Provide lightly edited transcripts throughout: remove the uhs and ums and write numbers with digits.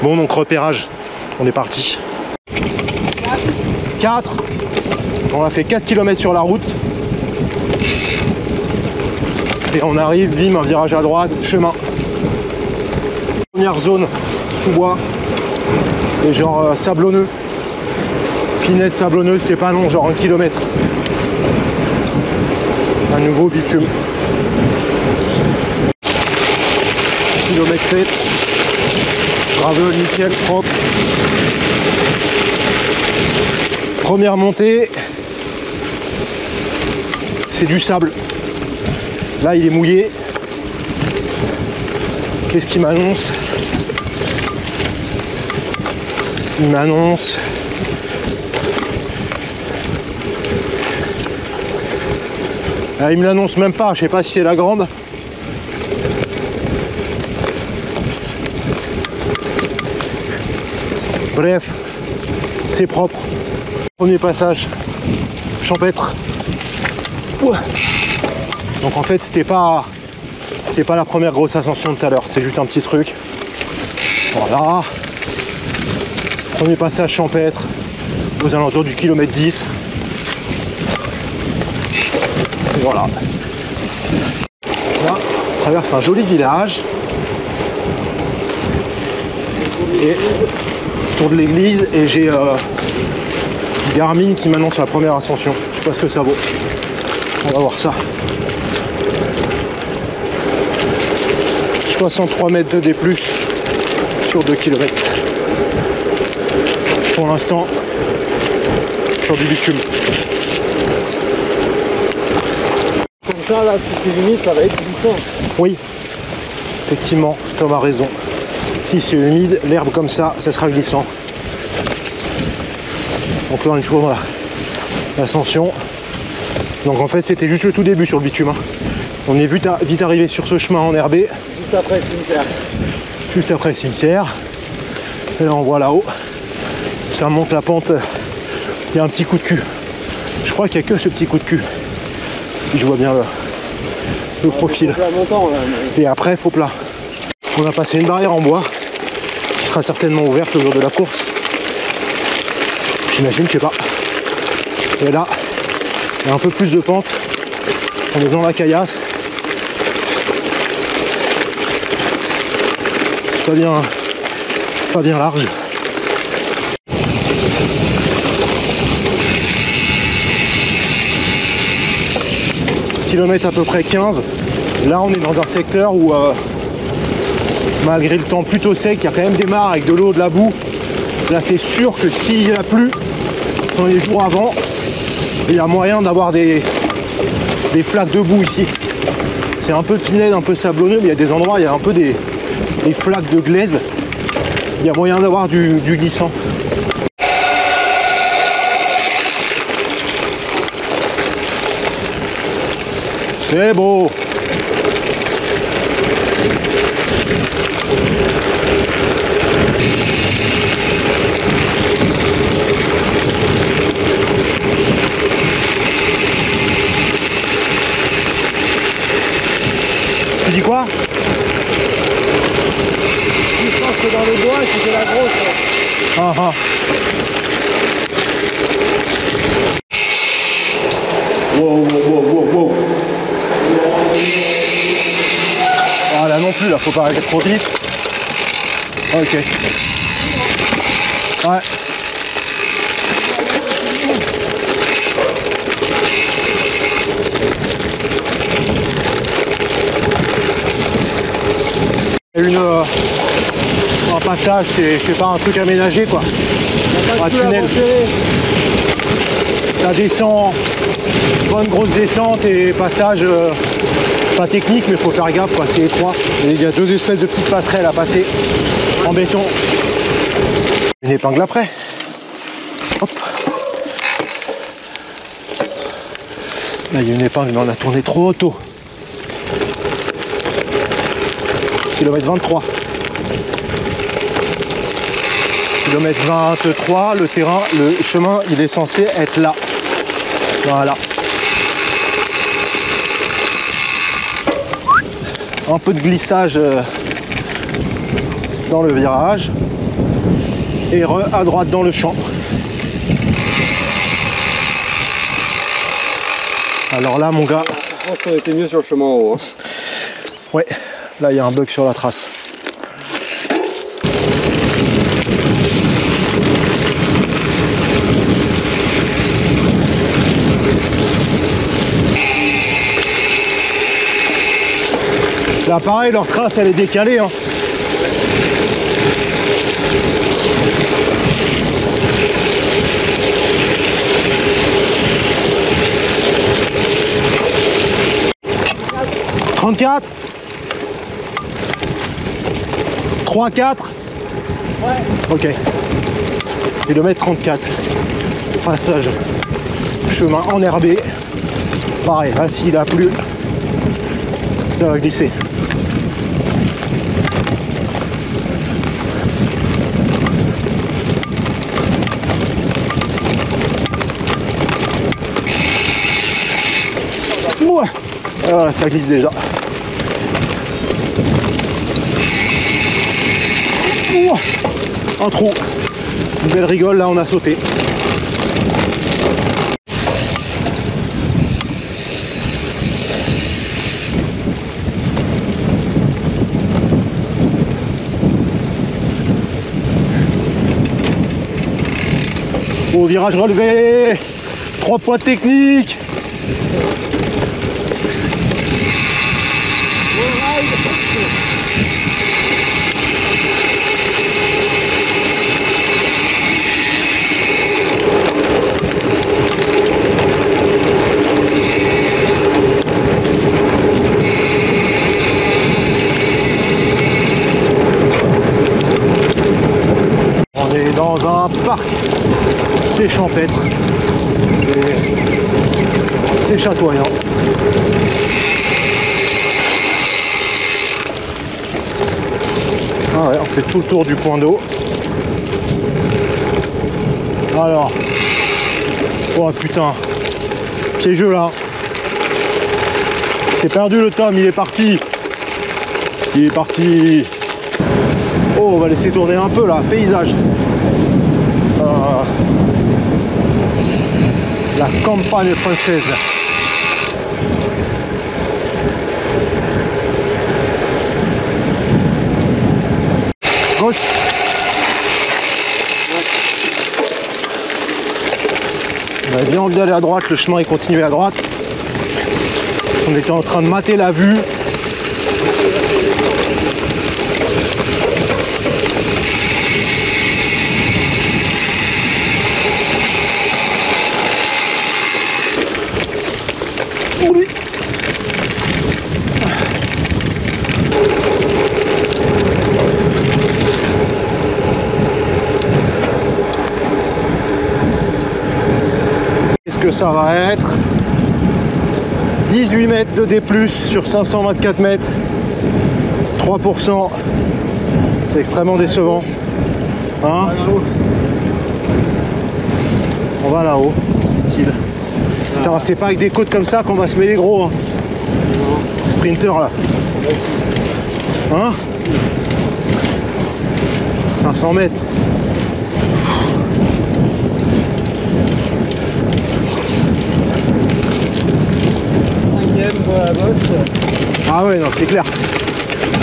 Bon, donc repérage, on est parti. 4. On a fait 4 km sur la route. Et on arrive, bim, un virage à droite, chemin. Première zone, sous-bois. C'est genre sablonneux. Pinette sablonneuse, c'était pas long, genre 1 km. Un nouveau bitume. Kilomètre 7. Gravel, nickel, propre. Première montée. C'est du sable. Là, il est mouillé. Qu'est-ce qu'il m'annonce? Il m'annonce il me l'annonce même pas, je sais pas si c'est la grande. Bref, c'est propre. Premier passage champêtre. Ouah. Donc en fait c'était pas la première grosse ascension de tout à l'heure, c'est juste un petit truc. Voilà. Premier passage champêtre aux alentours du kilomètre 10. Et voilà. Là, on traverse un joli village. Et tour de l'église et j'ai Garmin qui m'annonce la première ascension. Je sais pas ce que ça vaut. On va voir ça. 63 mètres de D+, sur 2 km. Pour l'instant, sur du bitume. Comme ça, là, si c'est humide, ça va être glissant. Oui, effectivement, Tom a raison. Si c'est humide, l'herbe comme ça sera glissant. Donc là, on est toujours dans l'ascension. Donc en fait, c'était juste le tout début sur le bitume. On est vite arrivé sur ce chemin enherbé. Juste après le cimetière. Juste après le cimetière. Et là, on voit là-haut. Ça monte la pente. Il y a un petit coup de cul. Je crois qu'il n'y a que ce petit coup de cul. Si je vois bien le profil. Montant, là, mais... Et après, faux plat. On a passé une barrière en bois qui sera certainement ouverte le jour de la course. J'imagine, je sais pas. Et là, il y a un peu plus de pente. On est dans la caillasse. C'est pas bien large. Kilomètre à peu près 15. Là, on est dans un secteur où, malgré le temps plutôt sec, il y a quand même des mares avec de l'eau, de la boue. Là, c'est sûr que s'il a plu dans les jours avant, il y a moyen d'avoir des flaques de boue ici. C'est un peu pinède, un peu sablonneux, mais il y a des endroits, il y a un peu des flaques de glaise. Il y a moyen d'avoir du glissant. C'est beau. Tu dis quoi? Je pense que dans le bois, c'était la grosse. Ah ah. Wow. Ah là non plus, là faut pas arrêter trop vite. Ok. Ouais. Il y a un passage, c'est je sais pas, un truc aménagé quoi. Un tunnel. Ça descend, bonne grosse descente et passage pas technique mais faut faire gaffe quoi, c'est étroit. Et il y a deux espèces de petites passerelles à passer en béton. Une épingle après. Hop. Là il y a une épingle mais on a tourné trop tôt. Kilomètre 23. Kilomètre 23, le terrain, le chemin, il est censé être là. Voilà. Un peu de glissage dans le virage et à droite dans le champ. Alors là mon gars, Je pense qu'on était mieux sur le chemin en haut. Hein. Ouais, là il y a un bug sur la trace. Là pareil, leur trace elle est décalée. Hein. « 34 » 3, 4 ? Ouais. Ok. Kilomètre 34. Passage. Chemin enherbé. Pareil, là s'il a plu, ça va glisser. Ouais. Et voilà, ça glisse déjà. Un trou. Une belle rigole, là on a sauté. Au virage relevé. 3 points techniques. On est dans un parc, c'est champêtre, c'est chatoyant. Ah ouais, on fait tout le tour du point d'eau. Alors, oh putain, piégeux là. C'est perdu le tome, il est parti. Il est parti. Oh, on va laisser tourner un peu là, paysage. La campagne française. Gauche. On avait bien envie d'aller à droite, le chemin est continué à droite. On était en train de mater la vue. Oui. Qu'est-ce que ça va être? 18 mètres de D+, sur 524 mètres. 3%. C'est extrêmement décevant. Hein? On va là-haut. Putain, c'est pas avec des côtes comme ça qu'on va se mêler gros. Hein. Sprinter là. Hein? 500 mètres. Cinquième pour la bosse. Ah ouais, non, c'est clair.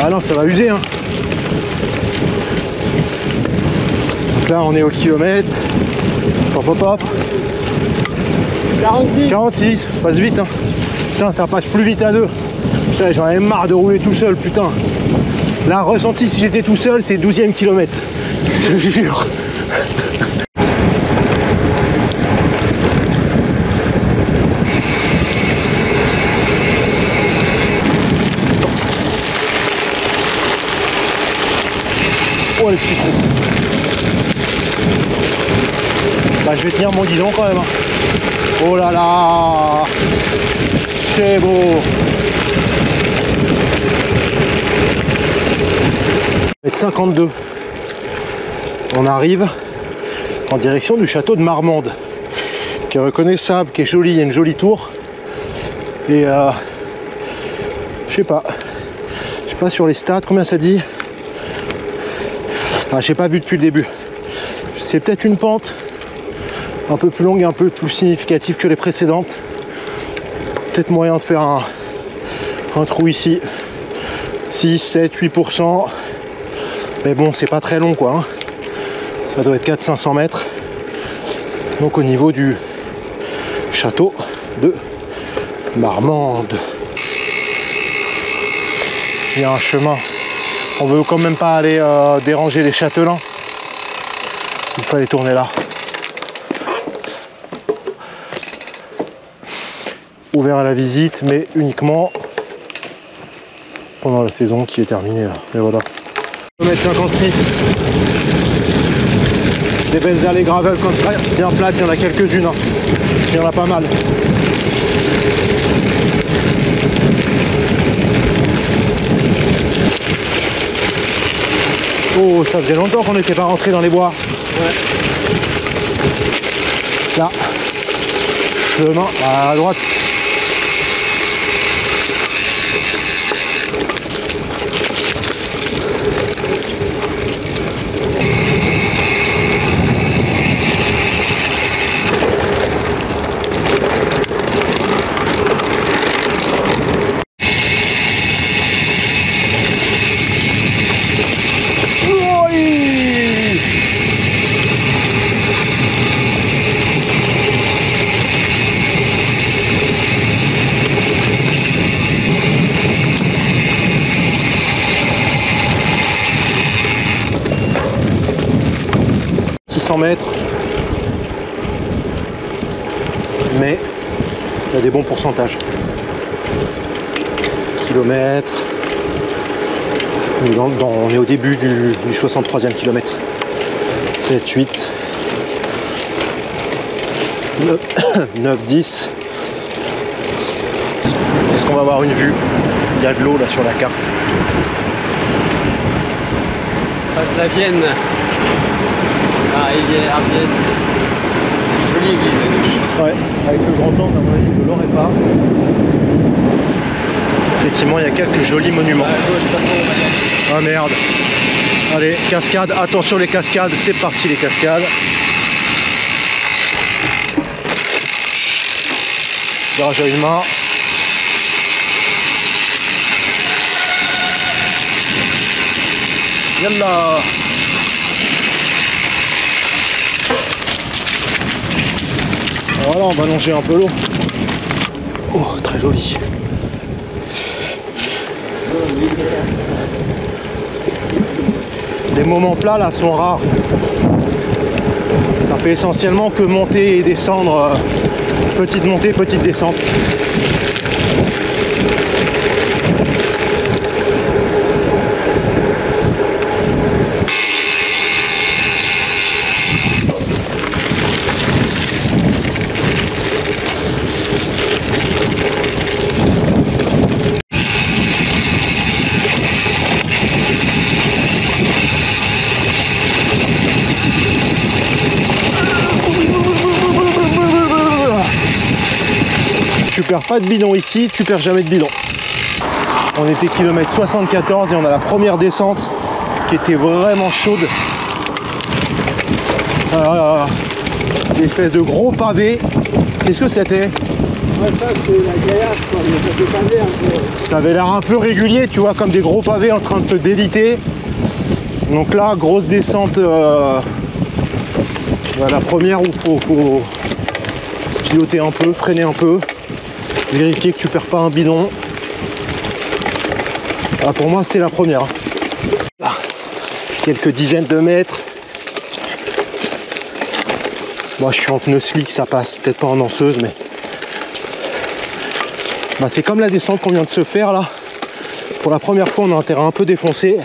Ah non, ça va user. Hein. Donc là, on est au kilomètre. Hop, hop, hop. 46. 46, passe vite. Hein. Putain, ça passe plus vite à deux. Putain, j'en avais marre de rouler tout seul, putain. Là, ressenti, si j'étais tout seul, c'est 12e kilomètre. Je jure. Oh, les petits trous. Bah, je vais tenir mon guidon quand même. Hein. Oh là là, c'est beau. 52. On arrive en direction du château de Marmande, qui est reconnaissable, qui est joli, il y a une jolie tour. Et je sais pas sur les stats, combien ça dit? Ah, j'ai pas vu depuis le début. C'est peut-être une pente un peu plus longue et un peu plus significative que les précédentes. Peut-être moyen de faire un trou ici. 6, 7, 8%. Mais bon, c'est pas très long quoi. Hein. Ça doit être 400-500 mètres. Donc au niveau du château de Marmande. Il y a un chemin. On veut quand même pas aller déranger les châtelains. Il fallait tourner là. Ouvert à la visite, mais uniquement pendant la saison qui est terminée là. Mais voilà. 1,56 m. Des belles allées gravel comme ça, bien plates, il y en a quelques-unes. Hein. Il y en a pas mal. Oh, ça faisait longtemps qu'on n'était pas rentré dans les bois. Ouais. Là, chemin à droite. Mètres, mais il y a des bons pourcentages. Kilomètre, on est au début du 63e kilomètre. 7, 8, 9, 10. Est-ce qu'on va avoir une vue? Il y a de l'eau là sur la carte. Passe la Vienne. Ah, rivière Vienne. Jolie église. Ouais, avec le grand angle, à mon avis, je ne l'aurais pas. Effectivement, il y a quelques jolis monuments. Ah merde. Allez, cascade, attention les cascades, c'est parti les cascades. Garage à une main. Yallah. Voilà, on va longer un peu l'eau. Oh, très joli. Les moments plats là sont rares. Ça fait essentiellement que monter et descendre. Petite montée, petite descente. Tu perds pas de bidon ici, tu perds jamais de bidon. On était kilomètre 74 et on a la première descente qui était vraiment chaude. Une espèce de gros pavé. Qu'est-ce que c'était? Ouais, ça c'est la gaillasse quoi, mais ça fait pavé un peu. Ça avait l'air un peu régulier, tu vois, comme des gros pavés en train de se déliter. Donc là, grosse descente. La première où faut piloter un peu, freiner un peu. Vérifier que tu perds pas un bidon. Ah, pour moi c'est la première. Là, quelques dizaines de mètres. Moi je suis en pneu slick, ça passe, peut-être pas en danseuse, mais c'est comme la descente qu'on vient de se faire là. Pour la première fois on a un terrain un peu défoncé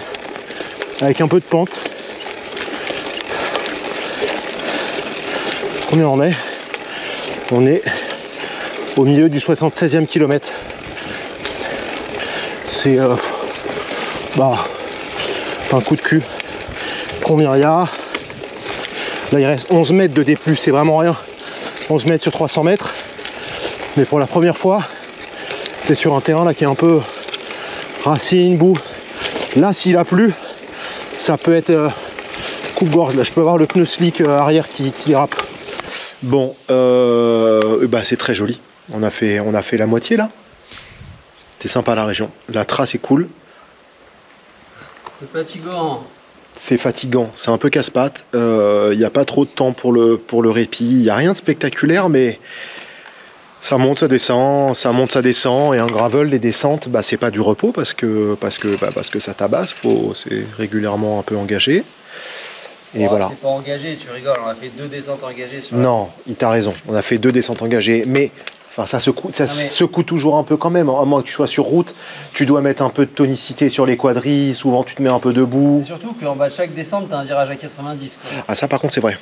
avec un peu de pente. Combien on est? On est au milieu du 76e kilomètre. C'est un coup de cul. Combien il y a? Là il reste 11 mètres de D+, c'est vraiment rien. 11 mètres sur 300 mètres. Mais pour la première fois, c'est sur un terrain là qui est un peu racine, boue. Là s'il a plu, ça peut être coupe-gorge là, je peux avoir le pneu slick arrière qui dérape. Bon, bah c'est très joli. On a fait la moitié là. C'est sympa la région. La trace est cool. C'est fatigant. C'est fatigant, c'est un peu casse-pattes. Il n'y a pas trop de temps pour le répit. Il n'y a rien de spectaculaire, mais ça monte, ça descend, ça monte, ça descend. Et un gravel, les descentes, bah, c'est pas du repos parce que ça tabasse. C'est régulièrement un peu engagé. Et Oh, voilà. C'est pas engagé, tu rigoles. On a fait 2 descentes engagées. Non, il t'a raison. On a fait 2 descentes engagées, mais enfin, ça secoue toujours un peu quand même. À moins que tu sois sur route, tu dois mettre un peu de tonicité sur les quadrilles. Souvent, tu te mets un peu debout. C'est surtout qu'en bas de chaque descente, t'as un virage à 90. Quoi. Ah, ça, par contre, c'est vrai.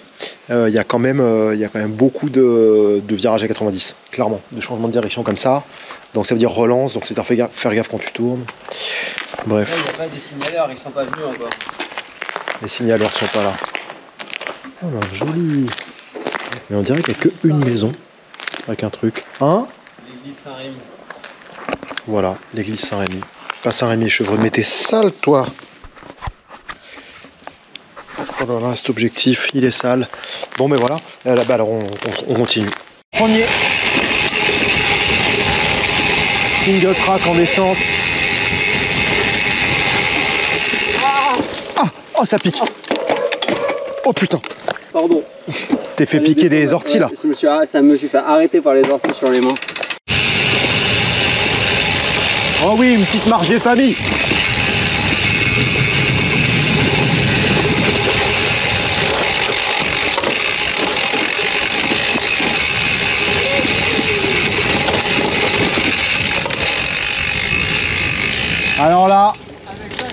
Il y a quand même beaucoup de virages à 90, clairement, de changements de direction comme ça. Donc, ça veut dire relance. Donc, c'est faire gaffe quand tu tournes. Bref. Là, il n'y a pas des signaleurs, ils sont pas venus encore. Les signaleurs sont pas là. Oh là, joli. Mais on dirait qu'il n'y a qu'une maison avec un truc. Hein? L'église Saint-Rémy. Voilà, l'église Saint-Rémy. Pas Saint-Rémy-Chevreux, mais t'es sale, toi. Oh là là, cet objectif, il est sale. Bon, mais voilà. Là-bas, alors on continue. Premier. Single track en descente. Ah! Oh, ça pique. Oh putain. Pardon. T'es fait piquer des orties là. Ça me suis fait arrêter par les orties sur les mains. Oh oui, une petite marche des familles. Alors là, Avec ça,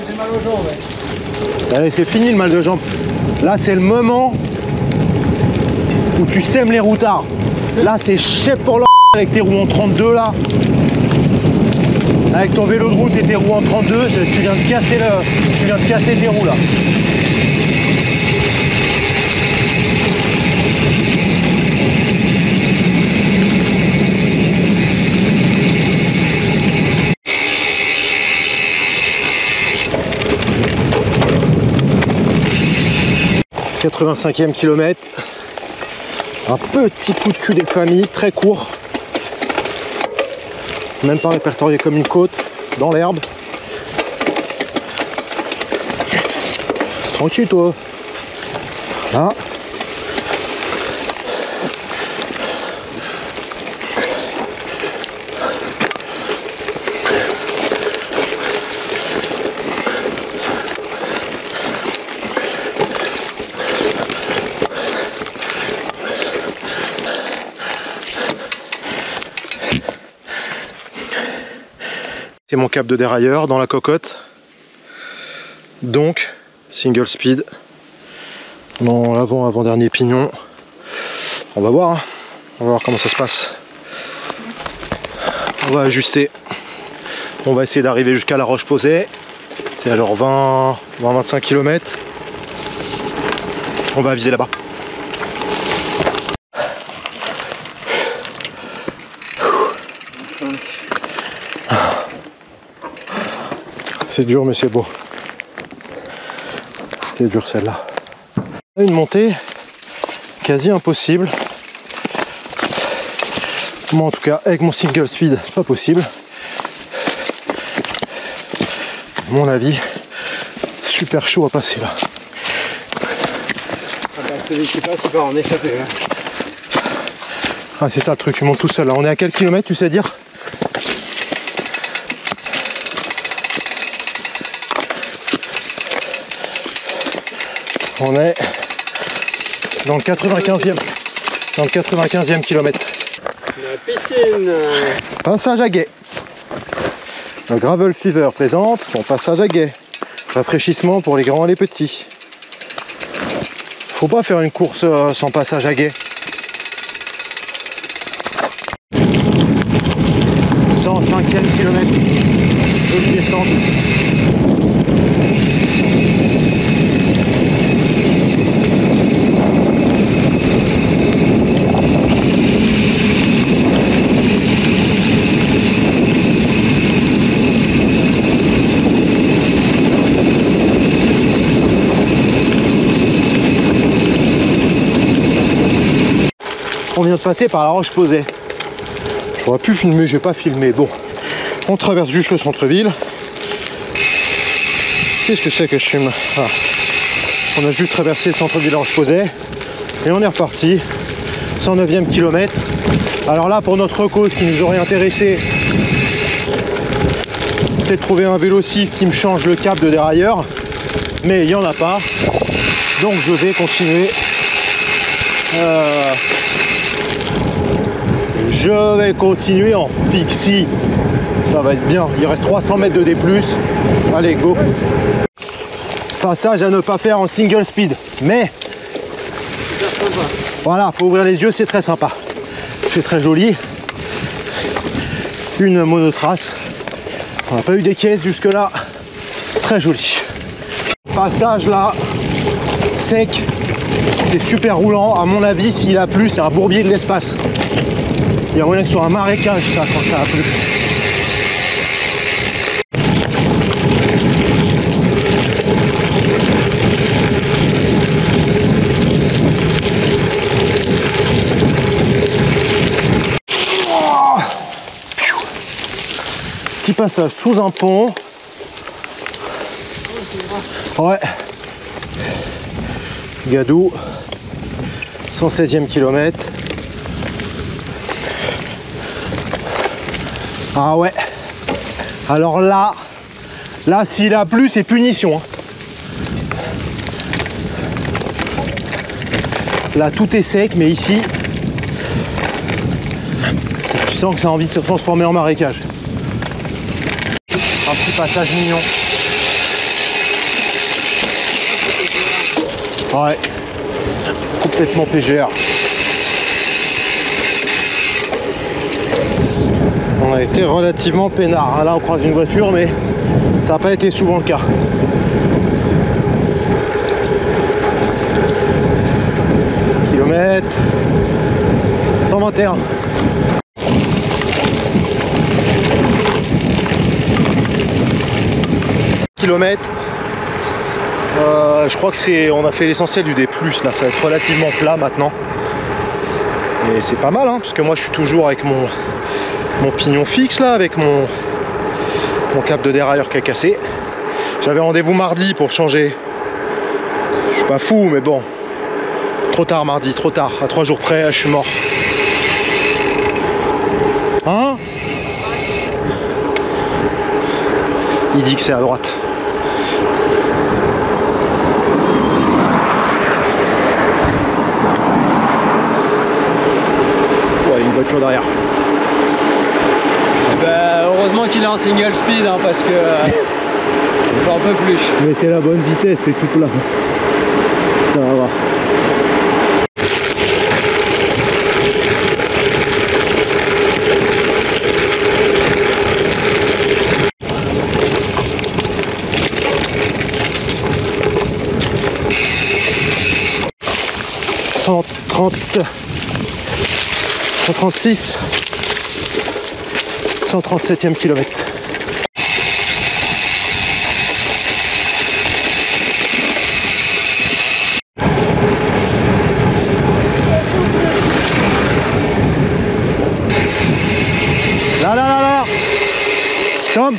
j'ai mal aux jambes. allez, c'est fini le mal de jambes. Là, c'est le moment où tu sèmes les routards. Là, c'est chef pour avec tes roues en 32 là. Avec ton vélo de route et tes roues en 32, tu viens de casser tes roues là. « 85e kilomètre, un petit coup de cul des familles, très court, même pas répertorié comme une côte, dans l'herbe. Tranquille toi. Là. C'est mon cap de dérailleur dans la cocotte. Donc, single speed. Dans l'avant-avant-dernier pignon. On va voir. Hein. On va voir comment ça se passe. On va ajuster. On va essayer d'arriver jusqu'à la roche posée. C'est alors 20-25 km. On va viser là-bas. C'est dur mais c'est beau. C'est dur celle-là. Une montée quasi impossible. Moi en tout cas avec mon single speed c'est pas possible. À mon avis super chaud à passer là. Celui qui passe il part en échappée. Ah c'est ça le truc, il monte tout seul là. On est à quel kilomètre tu sais dire? On est dans le 95e kilomètre. La piscine. Passage à Guet. Le Gravel Fever présente son passage à Guet. Rafraîchissement pour les grands et les petits. Faut pas faire une course sans passage à Guet. 105e kilomètre de descente. On vient de passer par la Roche-Posay. J'aurais pu filmer, j'ai pas filmé. Bon, on traverse juste le centre-ville. Qu'est-ce que c'est que je filme? Voilà. On a juste traversé le centre-ville de Roche-Posay et on est reparti. 109e kilomètre. Alors là, pour notre cause qui nous aurait intéressé, c'est de trouver un vélociste qui me change le câble de dérailleur, mais il n'y en a pas. Donc je vais continuer. Je vais continuer en fixie. Ça va être bien. Il reste 300 mètres de D+. Allez, go. Passage à ne pas faire en single speed. Mais voilà, faut ouvrir les yeux, c'est très sympa. C'est très joli. Une monotrace. On n'a pas eu des caisses jusque là. Très joli. Passage là, sec. C'est super roulant. À mon avis, s'il a plu, c'est un bourbier de l'espace. Il y a moyen que ce soit un marécage ça quand ça a plu. Petit passage sous un pont. Ouais. Gadou. 116e kilomètre. Ah ouais. Alors là s'il a plu, c'est punition. Hein. Là tout est sec, mais ici, tu sens que ça a envie de se transformer en marécage. Un petit passage mignon. Ouais. Complètement PGR. On a été relativement peinard. Là on croise une voiture, mais ça n'a pas été souvent le cas. Kilomètre 121. Kilomètres. Je crois que on a fait l'essentiel du D+, là ça va être relativement plat maintenant. Et c'est pas mal, hein, parce que moi je suis toujours avec mon pignon fixe là, avec mon câble de dérailleur qui a cassé. J'avais rendez-vous mardi pour changer. Je suis pas fou, mais bon. Trop tard mardi, trop tard. À 3 jours près, je suis mort. Hein? Il dit que c'est à droite. Ouais, une voiture derrière. Bah, heureusement qu'il est en single speed, hein, parce que j'en peux plus. Mais c'est la bonne vitesse, c'est tout plat. Ça va. « 136, 137e kilomètre. Là. Tom.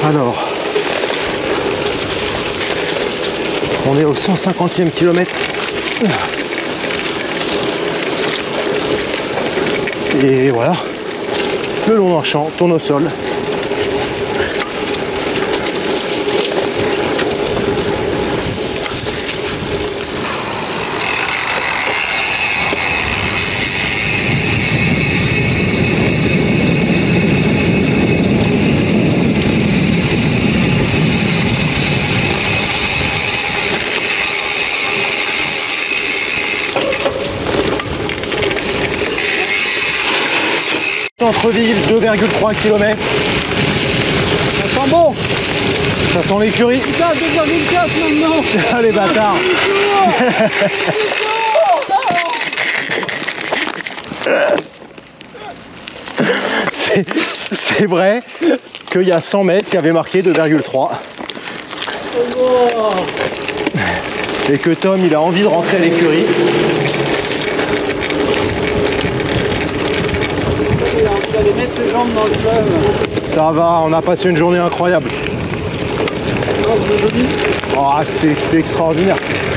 Alors, on est au 150e kilomètre. Et voilà, le long d'un champ, tourne au sol. Centre-ville, 2,3 km. Ça sent bon. Ça sent l'écurie. Putain, 2,4 maintenant. Ah les bâtards. C'est vrai qu'il y a 100 mètres, il y avait marqué 2,3. Et que Tom, il a envie de rentrer à l'écurie. Aller mettre ses jambes dans le fleuve. Ça va, on a passé une journée incroyable. Oh, c'était extraordinaire.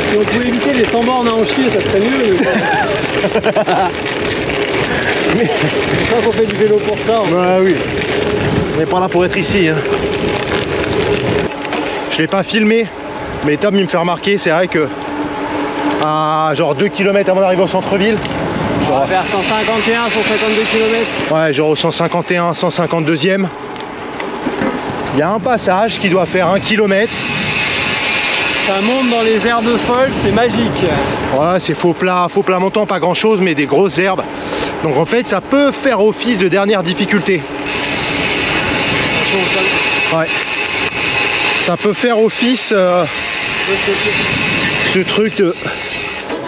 Si on pouvait éviter les 100 bornes à en chier, ça serait mieux. Mais... c'est ça qu'on fait du vélo pour ça. Ouais, oui. On n'est pas là pour être ici. Hein. Je l'ai pas filmé, mais Tom il me fait remarquer, c'est vrai que à genre 2 km avant d'arriver au centre-ville, on va faire 151, 152 km. Ouais, genre au 151, 152e. Il y a un passage qui doit faire 1 km. Ça monte dans les herbes folles, c'est magique. Ouais, c'est faux plat montant, pas grand chose, mais des grosses herbes. Donc en fait, ça peut faire office de dernière difficulté. Ouais. Ça peut faire office ce truc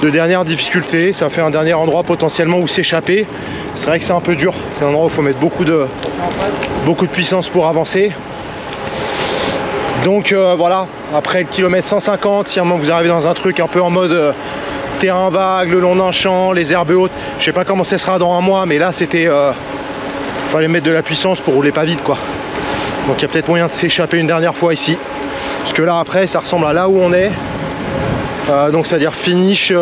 de dernière difficulté. Ça fait un dernier endroit potentiellement où s'échapper. C'est vrai que c'est un peu dur. C'est un endroit où il faut mettre beaucoup de puissance pour avancer. Donc voilà, après le kilomètre 150, si à un moment vous arrivez dans un truc un peu en mode terrain vague, le long d'un champ, les herbes hautes, je sais pas comment ça sera dans un mois, mais là c'était fallait mettre de la puissance pour rouler pas vite quoi. Donc il y a peut-être moyen de s'échapper une dernière fois ici. Parce que là après ça ressemble à là où on est. Donc c'est-à-dire finish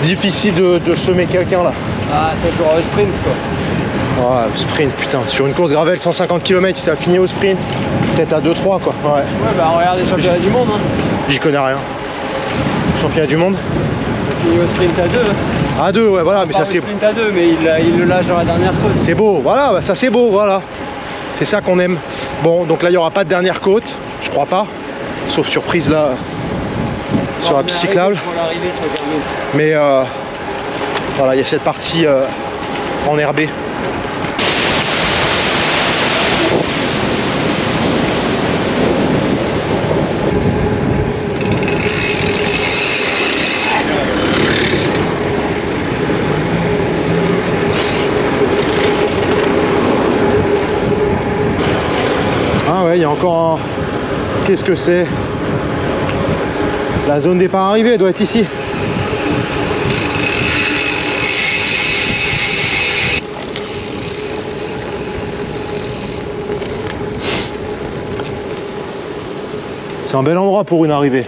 difficile de semer quelqu'un là. Ah, c'est pour le sprint quoi. Ouais, sprint, putain, sur une course gravel 150 km, si ça a fini au sprint, peut-être à 2-3 quoi. Ouais. Ouais, bah regarde les championnats du monde. Hein. J'y connais rien. Championnat du monde. Ça finit au sprint à 2. À 2, ouais, voilà, mais ça c'est. Sprint à 2, mais il le lâche dans la dernière côte. C'est beau, voilà, bah, ça c'est beau, voilà. C'est ça qu'on aime. Bon, donc là il n'y aura pas de dernière côte, je crois pas. Sauf surprise là, sur la piste cyclable. Mais voilà, il y a cette partie enherbée. Ah ouais, il y a encore un... Qu'est-ce que c'est? La zone départ arrivée, elle doit être ici. C'est un bel endroit pour une arrivée.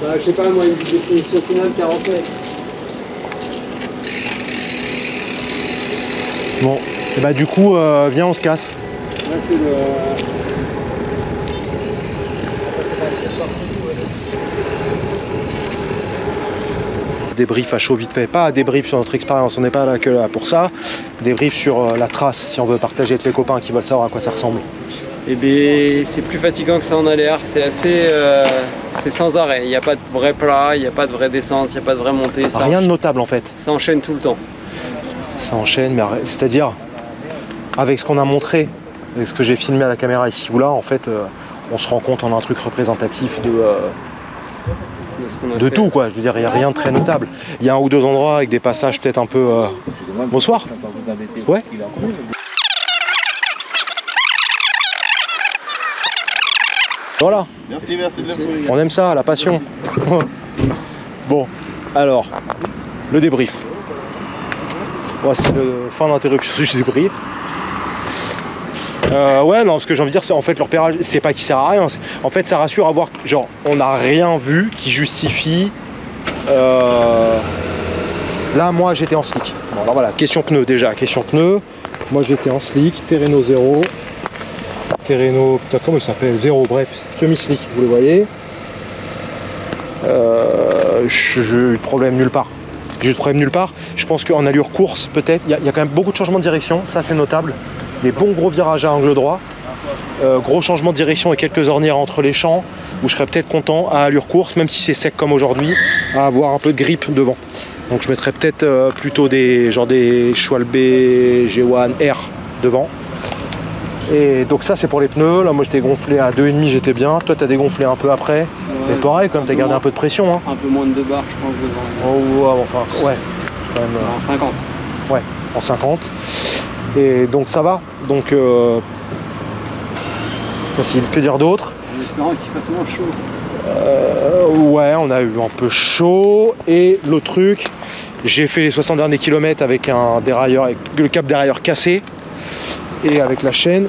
Bah, je sais pas, moi, une définition finale 40 mètres. Bon, et bah du coup, viens, on se casse. Là, c'est le... Débrief à chaud vite fait, pas débrief sur notre expérience, on n'est pas là que là pour ça. Débrief sur la trace, si on veut partager avec les copains qui veulent savoir à quoi ça ressemble. Eh bien, c'est plus fatigant que ça en aléaire, c'est assez... c'est sans arrêt, il n'y a pas de vrai plat, il n'y a pas de vraie descente, il n'y a pas de vraie montée. Rien de notable en fait. Ça enchaîne tout le temps. Ça enchaîne, mais c'est-à-dire, avec ce qu'on a montré, avec ce que j'ai filmé à la caméra ici ou là, en fait, on se rend compte en un truc représentatif de tout, quoi. Je veux dire, il n'y a rien de très notable. Il y a un ou deux endroits avec des passages peut-être un peu... Bonsoir. Ouais. Voilà. Merci de l'info. On aime ça, la passion. Bon, alors, le débrief. Voici le fin d'interruption du débrief. Ouais, non, ce que j'ai envie de dire, c'est en fait le repérage, c'est pas qu'il sert à rien. En fait, ça rassure à voir, genre, on n'a rien vu qui justifie Là, moi, j'étais en slick. Bon, alors voilà, question pneus déjà, question pneus. Moi, j'étais en slick, Terreno 0. Terreno, putain, comment il s'appelle? 0, bref, semi-slick, vous le voyez. J'ai eu de problème nulle part. J'ai eu de problème nulle part. Je pense qu'en allure course, peut-être, il y a quand même beaucoup de changements de direction, ça c'est notable. Des bons gros virages à angle droit. Gros changement de direction et quelques ornières entre les champs, où je serais peut-être content à allure course, même si c'est sec comme aujourd'hui, à avoir un peu de grip devant. Donc je mettrais peut-être plutôt des Schwalbe G1 R devant. Et donc ça c'est pour les pneus. Là moi j'étais gonflé à 2,5, j'étais bien. Toi t'as dégonflé un peu après. C'est pareil, comme t'as gardé un peu de pression. Hein. Un peu moins de 2 bars je pense devant. Oh, ouais, enfin ouais. Quand même, en 50. Ouais, en 50. Et donc ça va. Donc facile. Que dire d'autre? En espérant qu'il fasse moins chaud. Ouais, on a eu un peu chaud. Et l'autre truc, j'ai fait les 60 derniers kilomètres avec un dérailleur, avec le cap dérailleur cassé. Et avec la chaîne,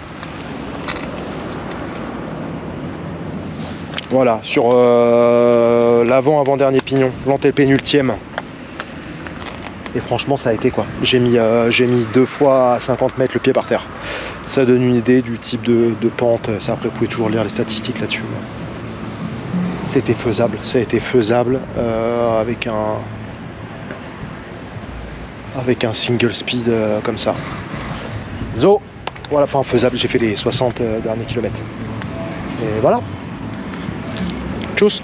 voilà, sur l'avant-avant-dernier pignon, l'antépénultième. Et franchement, ça a été quoi. J'ai mis 2 fois à 50 mètres le pied par terre. Ça donne une idée du type de pente. Ça, après, vous pouvez toujours lire les statistiques là-dessus. C'était faisable, ça a été faisable avec un single speed comme ça. Zo. Voilà, enfin faisable, j'ai fait les 60 derniers kilomètres. Et voilà. Tchuss.